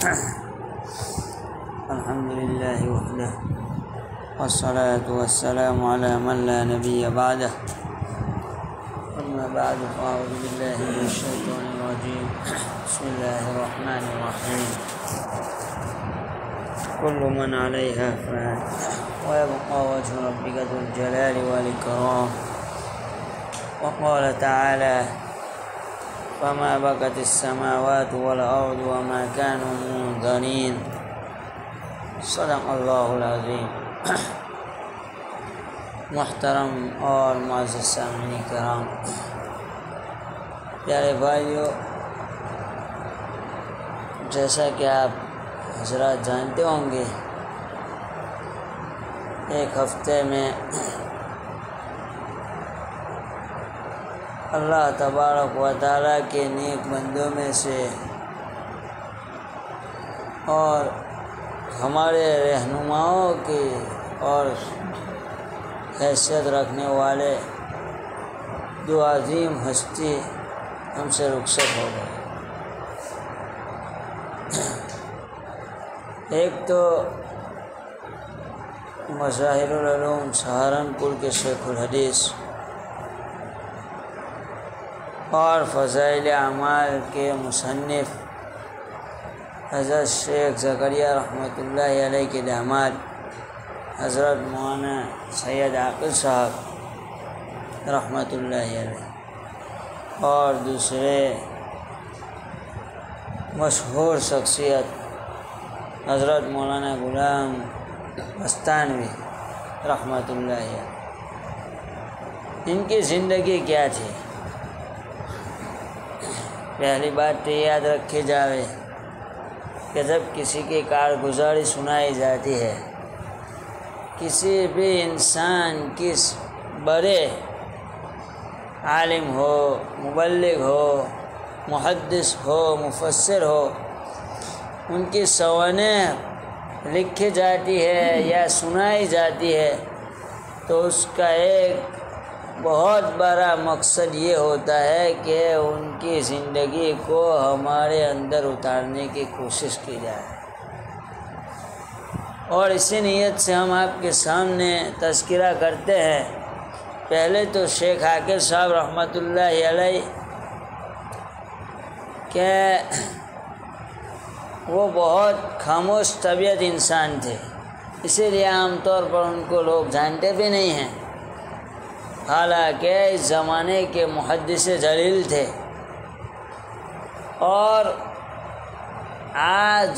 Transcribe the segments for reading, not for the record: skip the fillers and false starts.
الحمد للہ وحدہ والصلاة والسلام علی من لا نبی بعدہ اما بعد فاعوذ باللہ من الشیطان الرجیم بسم اللہ الرحمن الرحیم کل من علیہا فان ویبقى وجه ربک ذو الجلال والإکرام وقال تعالی فما بكت السماوات والأرض وما كانوا منظرين صدق اللہ العظیم۔ محترم اور معزز سامعین کرام، پیارے بھائیو، جیسا کہ آپ حضرات جانتے ہوں گے، ایک ہفتے میں اللہ تبارک و تعالیٰ کے نیک بندوں میں سے اور ہمارے رہنماؤں کی اور حیثیت رکھنے والے دو عظیم ہستی ہم سے رخصت ہو گئے۔ ایک تو مظاہر العلوم سہارنپور کے شیخ الحدیث اور فضائل اعمال کے مصنف حضرت شیخ زکریا رحمۃ اللہ علیہ کے داماد حضرت مولانا سید عاقل صاحب رحمۃ اللہ علیہ، اور دوسرے مشہور شخصیت حضرت مولانا غلام مستانوی رحمۃ اللہ علیہ۔ ان کی زندگی کیا تھی؟ پہلی بات تو یاد رکھی جاوے کہ جب کسی کی کارگزاری سنائی جاتی ہے، کسی بھی انسان کس بڑے عالم ہو، مبلغ ہو، محدث ہو، مفسر ہو، ان کی سوانح لکھی جاتی ہے یا سنائی جاتی ہے تو اس کا ایک بہت بڑا مقصد یہ ہوتا ہے کہ ان کی زندگی کو ہمارے اندر اتارنے کی کوشش کی جائے، اور اسی نیت سے ہم آپ کے سامنے تذکرہ کرتے ہیں۔ پہلے تو شیخ عاقل صاحب رحمۃ اللہ علیہ کہ وہ بہت خاموش طبیعت انسان تھے، اسی لیے عام طور پر ان کو لوگ جانتے بھی نہیں ہیں، حالانکہ اس زمانے کے محدث جلیل تھے۔ اور آج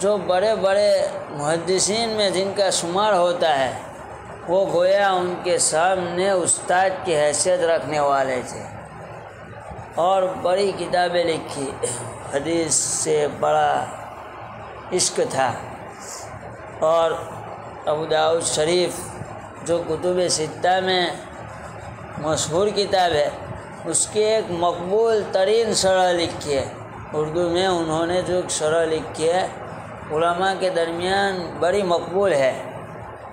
جو بڑے بڑے محدثین میں جن کا شمار ہوتا ہے، وہ گویا ان کے سامنے استاد کی حیثیت رکھنے والے تھے، اور بڑی کتابیں لکھی، حدیث سے بڑا عشق تھا۔ اور ابو داؤد شریف جو کتب ستہ میں مشہور کتاب ہے، اس کی ایک مقبول ترین شرح لکھی ہے اردو میں، انہوں نے جو شرح لکھی ہے علماء کے درمیان بڑی مقبول ہے۔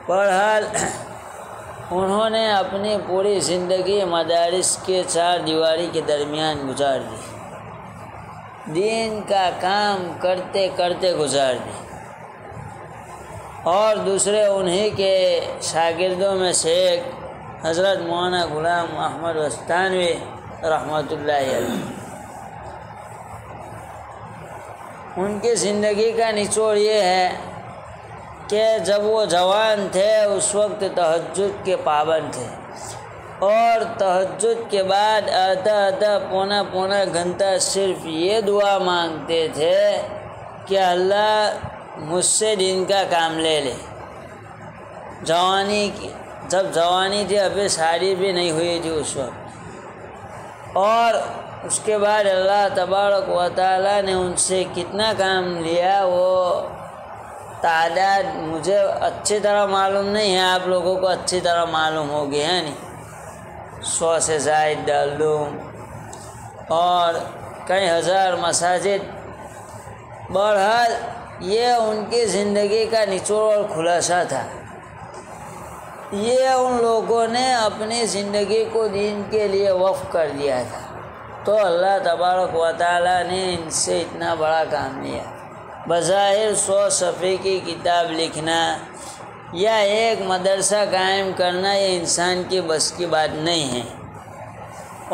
بہرحال انہوں نے اپنی پوری زندگی مدارس کے چار دیواری کے درمیان گزار دی، دین کا کام کرتے کرتے گزار دی، اور دوسرے انہی کے شاگردوں میں سے ایک حضرت مولانا غلام احمد مستانوی رحمۃ اللہ علیہ۔ ان کی زندگی کا نچوڑ یہ ہے کہ جب وہ جوان تھے اس وقت تہجد کے پابند تھے، اور تہجد کے بعد آدھا پونا گھنٹہ صرف یہ دعا مانگتے تھے کہ اللہ مجھ سے دین کا کام لے لے۔ جب جوانی تھی، ابھی شادی بھی نہیں ہوئی تھی اس وقت، اور اس کے بعد اللہ تبارک و تعالیٰ نے ان سے کتنا کام لیا وہ تعداد مجھے اچھی طرح معلوم نہیں ہے، آپ لوگوں کو اچھی طرح معلوم ہوگی، ہے نہیں؟ 100 سے زائد دارالعلوم اور کئی ہزار مساجد۔ بہرحال یہ ان کی زندگی کا نچوڑ اور خلاصہ تھا۔ یہ ان لوگوں نے اپنی زندگی کو دین کے لیے وقف کر دیا تھا، تو اللہ تبارک و تعالیٰ نے ان سے اتنا بڑا کام لیا۔ بظاہر 100 صفحے کی کتاب لکھنا یا ایک مدرسہ قائم کرنا یہ انسان کی بس کی بات نہیں ہے،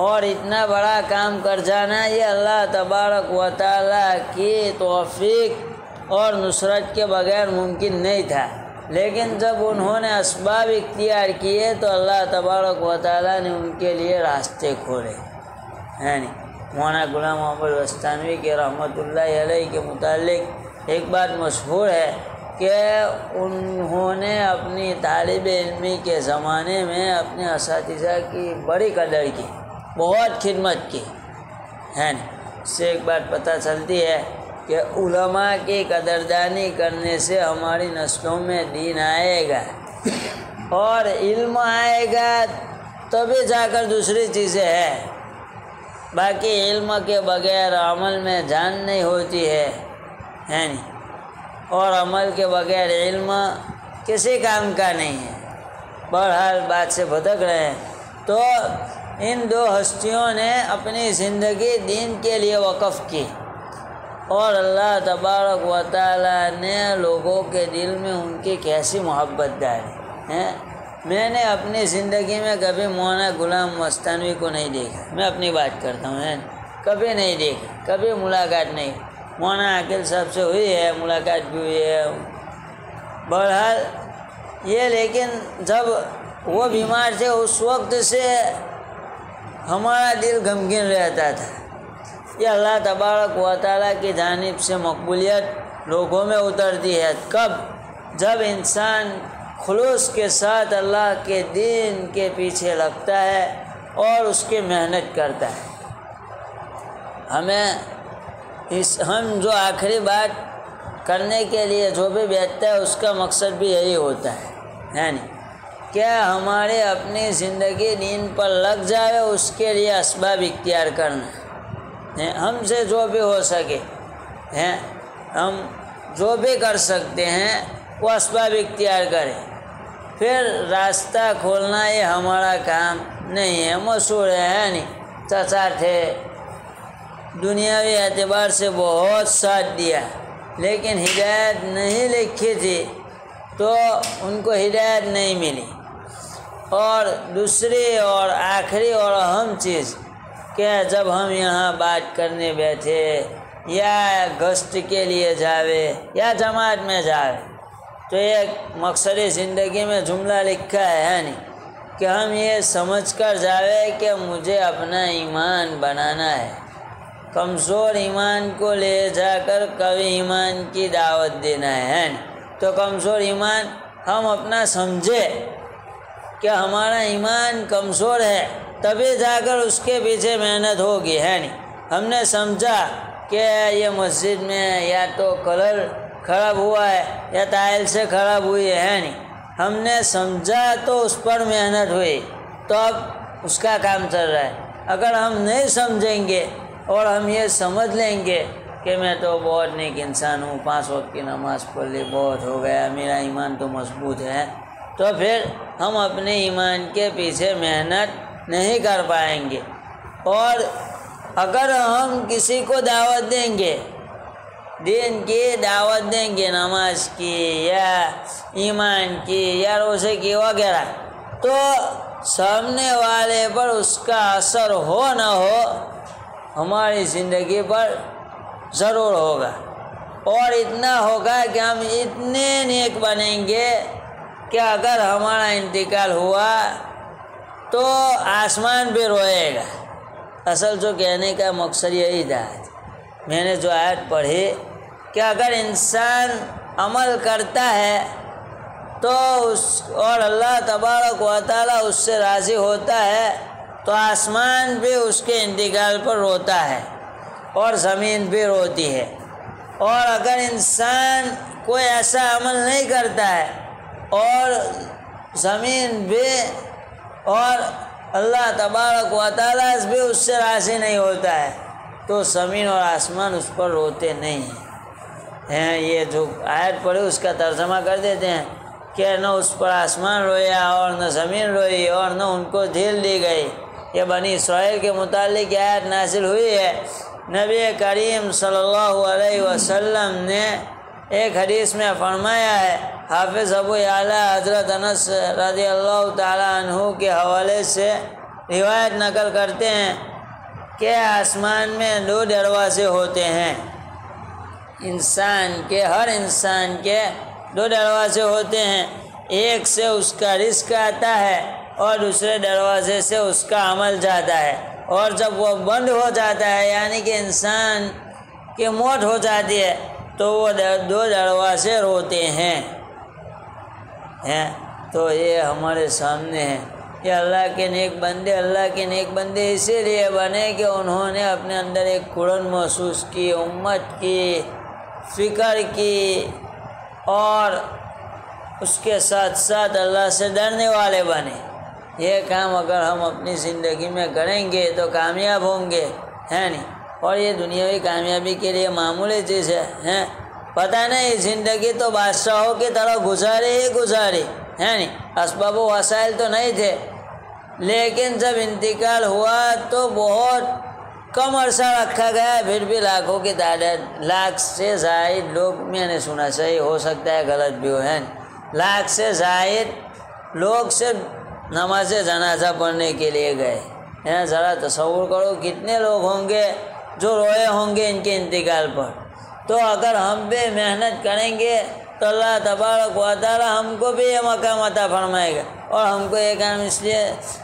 اور اتنا بڑا کام کر جانا یہ اللہ تبارک و تعالیٰ کی توفیق اور نصرت کے بغیر ممکن نہیں تھا۔ لیکن جب انہوں نے اسباب اختیار کیے تو اللہ تبارک و تعالیٰ نے ان کے لیے راستے کھولے۔ یعنی مولانا غلام محمد وستانوی کے رحمۃ اللہ علیہ کے متعلق ایک بات مشہور ہے کہ انہوں نے اپنی طالب علمی کے زمانے میں اپنے اساتذہ کی بڑی قدر کی، بہت خدمت کی۔ اس سے ایک بات پتہ چلتی ہے کہ علماء کی قدردانی کرنے سے ہماری نسلوں میں دین آئے گا، اور علم آئے گا تبھی جا کر دوسری چیزیں ہیں۔ باقی علم کے بغیر عمل میں جان نہیں ہوتی ہے، اور عمل کے بغیر علم کسی کام کا نہیں ہے۔ بہرحال بات سے بھٹک رہے ہیں، تو ان دو ہستیوں نے اپنی زندگی دین کے لیے وقف کی، اور اللہ تبارک و تعالیٰ نے لوگوں کے دل میں ان کی کیسی محبت ڈالی۔ میں نے اپنی زندگی میں کبھی مولانا غلام وستانوی کو نہیں دیکھا، میں اپنی بات کرتا ہوں، کبھی نہیں دیکھا، کبھی ملاقات نہیں۔ مولانا عاقل صاحب سے ہوئی ہے، ملاقات بھی ہوئی ہے بہرحال یہ، لیکن جب وہ بیمار تھے اس وقت سے ہمارا دل غمگین رہتا تھا۔ یہ اللہ تبارک و تعالیٰ کی جانب سے مقبولیت لوگوں میں اترتی ہے کب؟ جب انسان خلوص کے ساتھ اللہ کے دین کے پیچھے لگتا ہے اور اس کی محنت کرتا ہے۔ ہم جو آخری بات کرنے کے لیے جو بھی بیٹھتا ہے اس کا مقصد بھی یہی ہوتا ہے، کیا ہمارے اپنی زندگی دین پر لگ جائے، اس کے لیے اسباب اختیار کرنا، ہم سے جو بھی ہو سکے، ہم جو بھی کر سکتے ہیں وہ اسباب اختیار کریں۔ پھر راستہ کھولنا یہ ہمارا کام نہیں ہے۔ مشہور ہے چچا تھے، دنیاوی اعتبار سے بہت ساتھ دیا، لیکن ہدایت نہیں لکھی تھی تو ان کو ہدایت نہیں ملی۔ اور دوسری اور آخری اور اہم چیز کہ جب ہم یہاں بات کرنے بیٹھے یا گشت کے لیے جاوے یا جماعت میں جاوے تو ایک مقصد زندگی میں جملہ لکھا ہے کہ ہم یہ سمجھ کر جاوے کہ مجھے اپنا ایمان بنانا ہے، کمزور ایمان کو لے جا کر قوی ایمان کی دعوت دینا ہے۔ تو کمزور ایمان ہم اپنا سمجھے کہ ہمارا ایمان کمزور ہے، تبھی جا کر اس کے پیچھے محنت ہوگی، ہم نے سمجھا کہ یہ مسجد میں یا تو کلر خراب ہوا ہے یا ٹائل سے خراب ہوئی ہے، ہم نے سمجھا تو اس پر محنت ہوئی، تو اب اس کا کام چل رہا ہے۔ اگر ہم نہیں سمجھیں گے اور ہم یہ سمجھ لیں گے کہ میں تو بہت نیک انسان ہوں، 5 وقت کی نماز پڑھ لی، بہت ہو گیا، میرا ایمان تو مضبوط ہے، تو پھر ہم اپنے ایمان کے پیچھے محنت نہیں کر پائیں گے۔ اور اگر ہم کسی کو دعوت دیں گے، دین کی دعوت دیں گے، نماز کی یا ایمان کی یا روزے کی وغیرہ، تو سامنے والے پر اس کا اثر ہو نہ ہو ہماری زندگی پر ضرور ہوگا، اور اتنا ہوگا کہ ہم اتنے نیک بنیں گے کہ اگر ہمارا انتقال ہوا تو آسمان بھی روئے گا۔ اصل جو کہنے کا مقصد یہی تھا، میں نے جو آیت پڑھی کہ اگر انسان عمل کرتا ہے تو اور اللہ تبارک و تعالیٰ اس سے راضی ہوتا ہے تو آسمان بھی اس کے انتقال پر روتا ہے اور زمین بھی روتی ہے، اور اگر انسان کوئی ایسا عمل نہیں کرتا ہے اور زمین بھی اور اللہ تبارک و تعالیٰ بھی اس سے راضی نہیں ہوتا ہے تو زمین اور آسمان اس پر روتے نہیں ہیں۔ یہ جو آیت پڑھی اس کا ترجمہ کر دیتے ہیں کہ نہ اس پر آسمان رویا اور نہ زمین روئی اور نہ ان کو ڈھیل دی گئی، یہ بنی اسرائیل کے متعلق آیت نازل ہوئی ہے۔ نبی کریم صلی اللہ علیہ وسلم نے ایک حدیث میں فرمایا ہے، حافظ ابو یعلا حضرت انس رضی اللہ تعالیٰ عنہ کے حوالے سے روایت نقل کرتے ہیں کہ آسمان میں 2 دروازے ہوتے ہیں، ہر انسان کے 2 دروازے ہوتے ہیں، ایک سے اس کا رزق آتا ہے اور دوسرے دروازے سے اس کا عمل جاتا ہے، اور جب وہ بند ہو جاتا ہے یعنی کہ انسان کی موت ہو جاتی ہے تو وہ 2 دروازے روتے ہیں۔ تو یہ ہمارے سامنے ہے، یہ اللہ کے نیک بندے اسی لیے بنے کہ انہوں نے اپنے اندر ایک کڑن محسوس کی، امت کی فکر کی، اور اس کے ساتھ ساتھ اللہ سے ڈرنے والے بنے۔ یہ کام اگر ہم اپنی زندگی میں کریں گے تو کامیاب ہوں گے، ہے نہیں؟ اور یہ دنیاوی کامیابی کے لیے معمولی چیز ہے، پتہ نہیں زندگی تو بادشاہوں کی طرح گزاری، ہے نہیں؟ اسباب و وسائل تو نہیں تھے، لیکن جب انتقال ہوا تو بہت کم عرصہ رکھا گیا، پھر بھی لاکھوں کی تعداد، لاکھ سے زائد لوگ، میں نے سنا، صحیح ہو سکتا ہے غلط بھی ہو، ہے لاکھ سے زائد لوگ صرف نماز جنازہ پڑھنے کے لیے گئے۔ ذرا تصور کرو کتنے لوگ ہوں گے جو روئے ہوں گے ان کے انتقال پر۔ تو اگر ہم بھی محنت کریں گے تو اللہ تبارک و تعالی ہم کو بھی یہ مقام عطا فرمائے گا، اور ہم کو یہ کام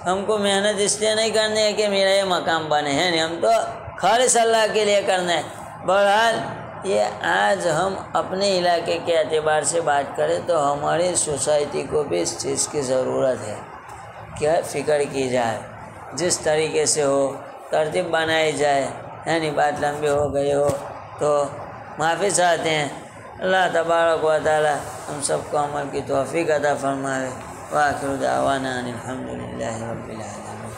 ہم کو محنت اس لیے نہیں کرنی ہے کہ میرا یہ مقام بنے، ہے نہیں، ہم تو خالص اللہ کے لیے کرنا ہے۔ بہرحال یہ آج ہم اپنے علاقے کے اعتبار سے بات کریں تو ہماری سوسائٹی کو بھی اس چیز کی ضرورت ہے کہ فکر کی جائے، جس طریقے سے ہو ترتیب بنائی جائے، یعنی بات لمبی ہو گئی ہو تو معافی چاہتے ہیں۔ اللہ تبارک و تعالی ہم سب کو عمل کی توفیق عطا فرمائے۔ وآخر دعوانا ان الحمدللہ رب العالمین۔